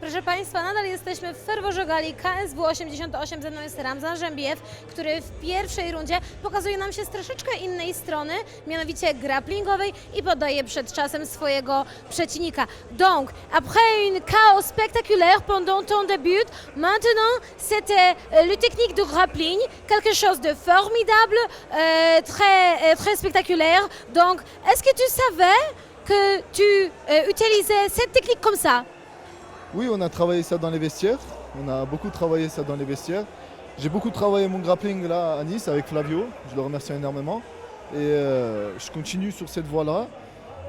Proszę Państwa, nadal jesteśmy w ferworze gali KSW 88. Ze mną jest Ramzan Żembiew, który w pierwszej rundzie pokazuje nam się z troszeczkę innej strony, mianowicie grapplingowej i podaje przed czasem swojego przeciwnika. Donc, après une chaos spectaculaire pendant ton début, maintenant c'était le technique de grappling, quelque chose de formidable, très spectaculaire. Donc, est-ce que tu savais que tu utilisais cette technique comme ça? Oui, on a travaillé ça dans les vestiaires. On a beaucoup travaillé ça dans les vestiaires. J'ai beaucoup travaillé mon grappling là à Nice avec Flavio. Je le remercie énormément. Et je continue sur cette voie-là.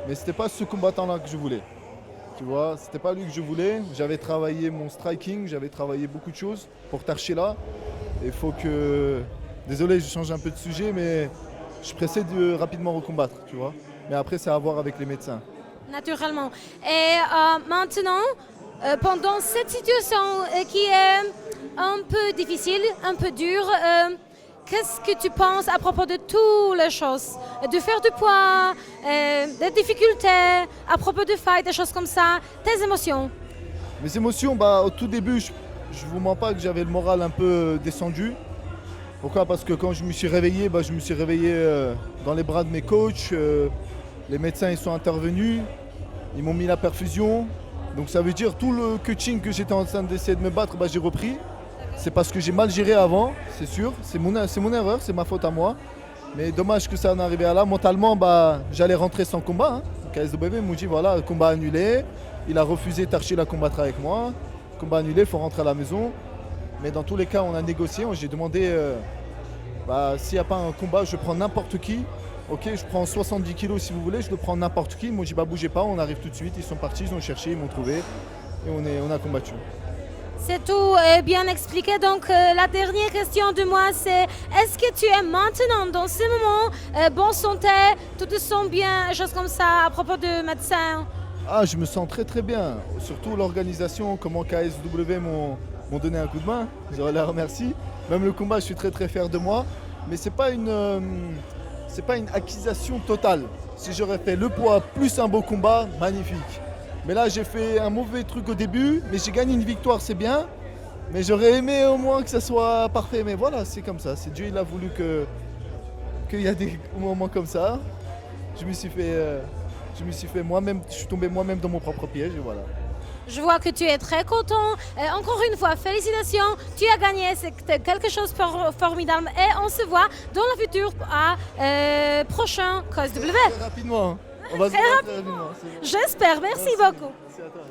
Mais c'était pas ce combattant-là que je voulais. Tu vois, c'était pas lui que je voulais. J'avais travaillé mon striking, j'avais travaillé beaucoup de choses pour Tarchila. Il faut que... Désolé, je change un peu de sujet, mais je pressais de rapidement recombattre, tu vois. Mais après, c'est à voir avec les médecins. Naturellement. Et maintenant, pendant cette situation qui est un peu difficile, un peu dure, qu'est-ce que tu penses à propos de toutes les choses? De faire du poids, des difficultés, à propos de fight, des choses comme ça, tes émotions? Mes émotions, bah, au tout début, je vous mens pas que j'avais le moral un peu descendu. Pourquoi? Parce que quand je me suis réveillé, bah, je me suis réveillé dans les bras de mes coachs. Les médecins ils sont intervenus, ils m'ont mis la perfusion. Donc ça veut dire tout le coaching que j'étais en train d'essayer de me battre, bah, j'ai repris. C'est parce que j'ai mal géré avant, c'est sûr. C'est mon erreur, c'est ma faute à moi. Mais dommage que ça en arrivé à là. Mentalement, bah, j'allais rentrer sans combat. KSW m'a dit voilà, combat annulé. Il a refusé Tarchila à combattre avec moi. Combat annulé, il faut rentrer à la maison. Mais dans tous les cas, on a négocié. J'ai demandé s'il n'y a pas un combat, je prends n'importe qui. Ok, je prends 70 kilos si vous voulez, je le prends n'importe qui. Moi, je dis bah bougez pas, on arrive tout de suite. Ils sont partis, ils ont cherché, ils m'ont trouvé et on a combattu. C'est tout bien expliqué. Donc, la dernière question de moi, c'est est-ce que tu es maintenant, dans ce moment, bonne santé, tout te sent bien, choses comme ça, à propos de médecin? Ah, je me sens très très bien. Surtout l'organisation, comment KSW m'ont donné un coup de main. Je les remercie. Même le combat, je suis très très fier de moi. Mais c'est pas une acquisition totale. Si j'aurais fait le poids plus un beau combat, magnifique. Mais là, j'ai fait un mauvais truc au début, mais j'ai gagné une victoire, c'est bien. Mais j'aurais aimé au moins que ça soit parfait. Mais voilà, c'est comme ça. C'est Dieu, il a voulu qu'il y a des moments comme ça. Je me suis fait moi-même, je suis tombé moi-même dans mon propre piège et voilà. Je vois que tu es très content. Encore une fois, félicitations. Tu as gagné. C'est quelque chose de formidable. Et on se voit dans le futur à prochain KSW. Très rapidement. On va se voir très rapidement. J'espère. Merci beaucoup. Merci à toi.